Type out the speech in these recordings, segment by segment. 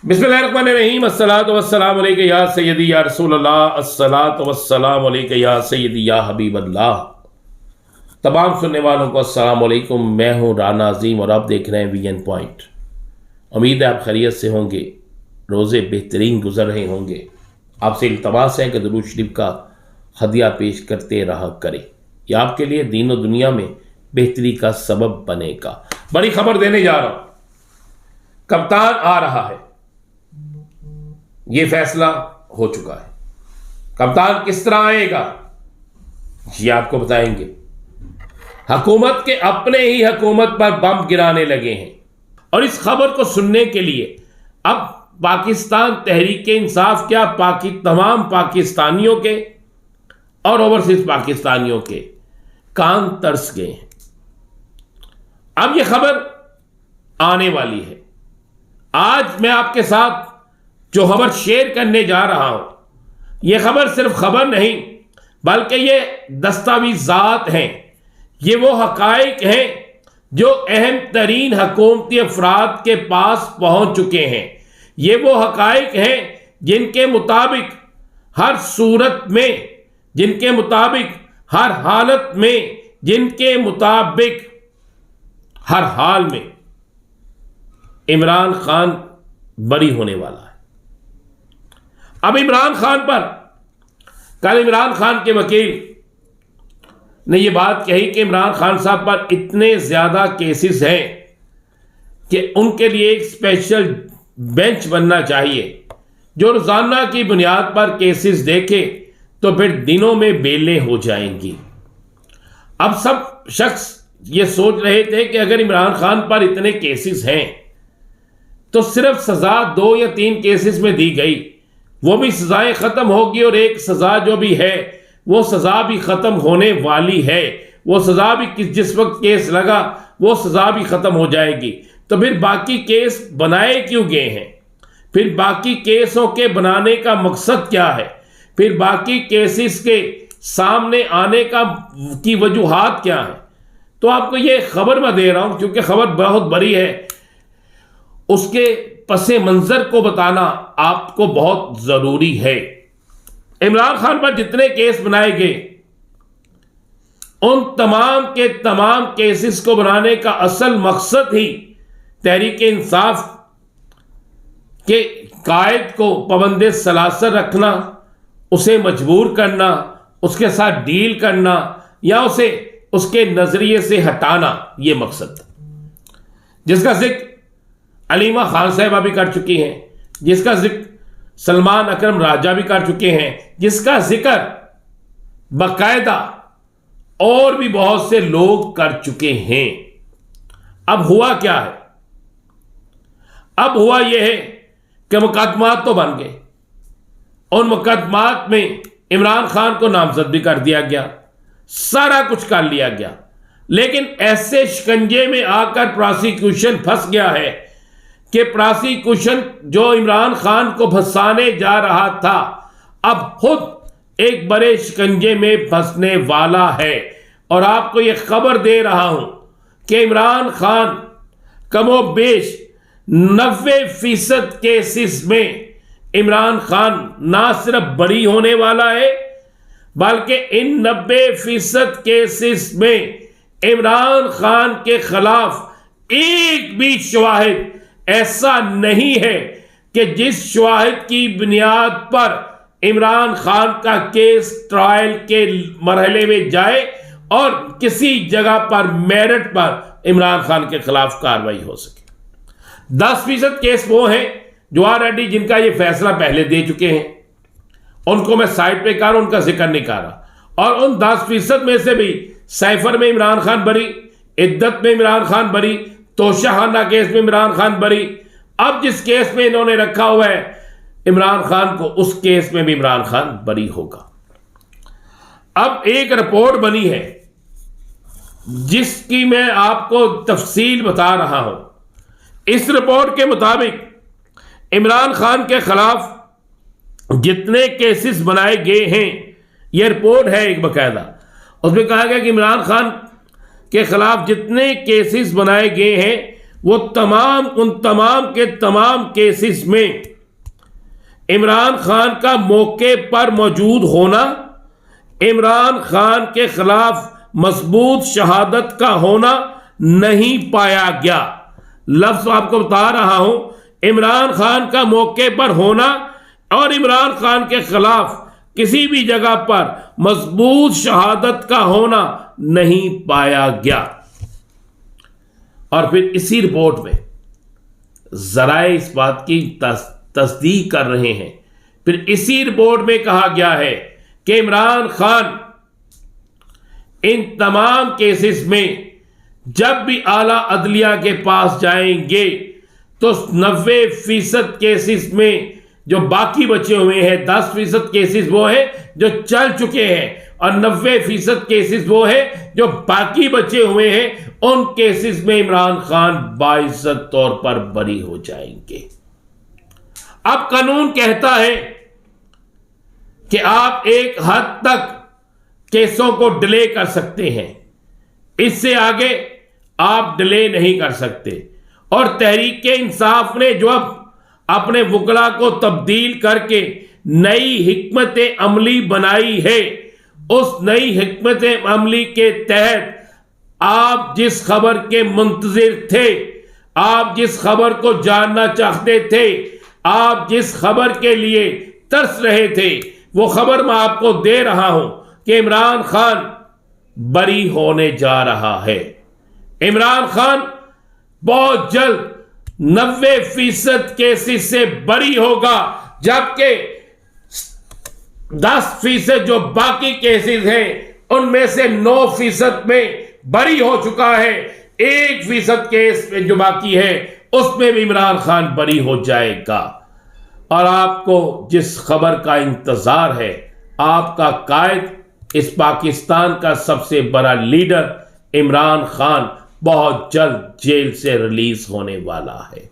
बिस्मिल्लाहिर्रहमानिर्रहीम अस्सलातु वस्सलामु अलैका या सय्यदी या रसूलल्लाह अस्सलातु वस्सलामु अलैका या सय्यदी या हबीबल्लाह। तमाम सुनने वालों को अस्सलाम वालेकुम। मैं हूँ राना अजीम और आप देख रहे हैं वीएन पॉइंट। उम्मीद है आप खैरियत से होंगे, रोज़े बेहतरीन गुजर रहे होंगे। आपसे इल्तमास है कि दुरूद शरीफ का हदिया पेश करते रहा करें। यह आपके लिए दीन और दुनिया में बेहतरी का सबब बनेगा। बड़ी खबर देने जा रहा हूँ, कप्तान आ रहा है। ये फैसला हो चुका है। कप्तान किस तरह आएगा ये आपको बताएंगे। हुकूमत के अपने ही हुकूमत पर बम गिराने लगे हैं और इस खबर को सुनने के लिए अब पाकिस्तान तहरीक इंसाफ क्या तमाम पाकिस्तानियों के और ओवरसीज पाकिस्तानियों के कान तरस गए हैं। अब यह खबर आने वाली है। आज मैं आपके साथ जो खबर शेयर करने जा रहा हूं, यह खबर सिर्फ खबर नहीं बल्कि ये दस्तावेज़ात हैं। ये वो हकाइक हैं जो अहम तरीन हुकूमती अफराद के पास पहुंच चुके हैं। ये वो हकाइक हैं जिनके मुताबिक हर सूरत में, जिनके मुताबिक हर हालत में, जिनके मुताबिक हर हाल में इमरान खान बरी होने वाला है। अब इमरान खान पर कल इमरान खान के वकील ने यह बात कही कि इमरान खान साहब पर इतने ज़्यादा केसेस हैं कि उनके लिए एक स्पेशल बेंच बनना चाहिए जो रोज़ाना की बुनियाद पर केसेस देखे तो फिर दिनों में बेलें हो जाएंगी। अब सब शख्स ये सोच रहे थे कि अगर इमरान खान पर इतने केसेस हैं तो सिर्फ सज़ा 2 या 3 केसेस में दी गई, वो भी सजाएं ख़त्म होगी और एक सज़ा जो भी है वो सज़ा भी ख़त्म होने वाली है। वो सज़ा भी जिस वक्त केस लगा वो सज़ा भी ख़त्म हो जाएगी। तो फिर बाकी केस बनाए क्यों गए हैं? फिर बाकी केसों के बनाने का मकसद क्या है? फिर बाकी केसेस के सामने आने की वजूहात क्या है? तो आपको ये खबर मैं दे रहा हूँ क्योंकि खबर बहुत बड़ी है। उसके पसे मंजर को बताना आपको बहुत ज़रूरी है। इमरान खान पर जितने केस बनाए गए उन तमाम के तमाम केसेस को बनाने का असल मकसद ही तहरीक इंसाफ के कायद को पाबंद सलासर रखना, उसे मजबूर करना, उसके साथ डील करना या उसे उसके नज़रिए से हटाना, ये मकसद जिसका जिक्र अलीमा खान साहिबा भी कर चुकी हैं, जिसका जिक्र सलमान अकरम राजा भी कर चुके हैं, जिसका जिक्र बाकायदा और भी बहुत से लोग कर चुके हैं। अब हुआ क्या है? अब हुआ यह है कि मुकदमात तो बन गए। उन मुकदमात में इमरान खान को नामजद भी कर दिया गया, सारा कुछ कर लिया गया, लेकिन ऐसे शिकंजे में आकर प्रोसिक्यूशन फंस गया है कि प्रोसिक्यूशन जो इमरान खान को फंसाने जा रहा था अब खुद एक बड़े शिकंजे में फंसने वाला है। और आपको यह खबर दे रहा हूं कि इमरान खान कमोबेश 90% केसेस में इमरान खान ना सिर्फ बरी होने वाला है बल्कि इन 90% केसेस में इमरान खान के खिलाफ एक भी शवाहिद ऐसा नहीं है कि जिस शवाहिद की बुनियाद पर इमरान खान का केस ट्रायल के मरहले में जाए और किसी जगह पर मेरिट पर इमरान खान के खिलाफ कार्रवाई हो सके। 10% केस वो हैं जो ऑलरेडी जिनका ये फैसला पहले दे चुके हैं, उनको मैं साइड पे कर रहा हूं, उनका जिक्र नहीं कर रहा। और उन 10% में से भी साइफर में इमरान खान बरी, इद्दत में इमरान खान बरी, तोशाखाना केस में इमरान खान बरी। अब जिस केस में इन्होंने रखा हुआ है इमरान खान को, उस केस में भी इमरान खान बरी होगा। अब एक रिपोर्ट बनी है जिसकी मैं आपको तफसील बता रहा हूं। इस रिपोर्ट के मुताबिक इमरान खान के खिलाफ जितने केसेस बनाए गए हैं, यह रिपोर्ट है एक बाकायदा, उसमें कहा गया कि इमरान खान के खिलाफ जितने केसेस बनाए गए हैं वो उन तमाम के तमाम केसेस में इमरान खान का मौके पर मौजूद होना, इमरान खान के खिलाफ मजबूत शहादत का होना नहीं पाया गया। लफ्ज आपको बता रहा हूं, इमरान खान का मौके पर होना और इमरान खान के खिलाफ किसी भी जगह पर मजबूत शहादत का होना नहीं पाया गया। और फिर इसी रिपोर्ट में जराए इस बात की तस्दीक कर रहे हैं। फिर इसी रिपोर्ट में कहा गया है कि इमरान खान इन तमाम केसेस में जब भी आला अदलिया के पास जाएंगे तो 90% केसेस में जो बाकी बचे हुए हैं, 10% केसेस वो है जो चल चुके हैं और 90% केसेस वो है जो बाकी बचे हुए हैं। उन केसेस में इमरान खान बाइज्जत तौर पर बरी हो जाएंगे। अब कानून कहता है कि आप एक हद तक केसों को डिले कर सकते हैं, इससे आगे आप डिले नहीं कर सकते। और तहरीक इंसाफ ने जो अब अपने वकला को तब्दील करके नई हिकमत अमली बनाई है, उस नई हिकमत अमली के तहत आप जिस खबर के मुंतजिर थे, आप जिस खबर को जानना चाहते थे, आप जिस खबर के लिए तरस रहे थे, वो खबर मैं आपको दे रहा हूं कि इमरान खान बरी होने जा रहा है। इमरान खान बहुत जल्द 90% केसेस से बरी होगा, जबकि 10% जो बाकी केसेस हैं उनमें से 9% में बरी हो चुका है। 1% केस में जो बाकी है उसमें भी इमरान खान बरी हो जाएगा। और आपको जिस खबर का इंतजार है, आपका कायद, इस पाकिस्तान का सबसे बड़ा लीडर इमरान खान बहुत जल्द जेल से रिलीज होने वाला है।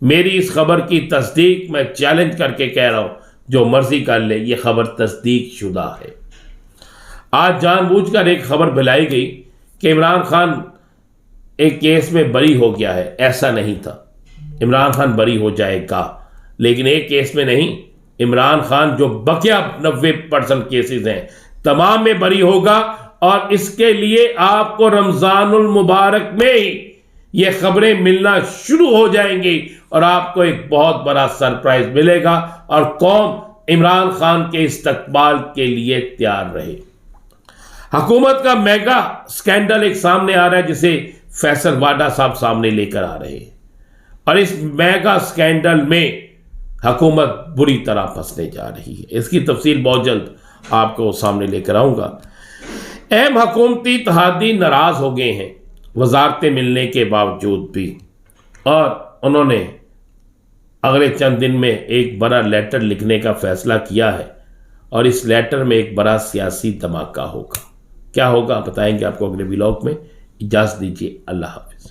मेरी इस खबर की तस्दीक मैं चैलेंज करके कह रहा हूं, जो मर्जी कर ले, यह खबर तस्दीक शुदा है। आज जानबूझकर एक खबर फैलाई गई कि इमरान खान एक केस में बरी हो गया है। ऐसा नहीं था। इमरान खान बरी हो जाएगा, लेकिन एक केस में नहीं। इमरान खान जो बकिया 90% केसेस हैं तमाम में बरी होगा। और इसके लिए आपको रमजानुल मुबारक में ही ये खबरें मिलना शुरू हो जाएंगी और आपको एक बहुत बड़ा सरप्राइज मिलेगा और कौम इमरान खान के इस्तकबाल के लिए तैयार रहे। हुकूमत का मेगा स्कैंडल एक सामने आ रहा है, जिसे फैसल वाडा साहब सामने लेकर आ रहे हैं। और इस मेगा स्कैंडल में हुकूमत बुरी तरह फंसने जा रही है। इसकी तफसील बहुत जल्द आपको सामने लेकर आऊँगा। अहम हुकूमती इत्तेहादी नाराज़ हो गए हैं वजारतें मिलने के बावजूद भी, और उन्होंने अगले चंद दिन में एक बड़ा लेटर लिखने का फैसला किया है। और इस लेटर में एक बड़ा सियासी धमाका होगा। क्या होगा बताएंगे आपको अगले व्लॉग में। इजाज़त दीजिए। अल्लाह हाफ़िज़।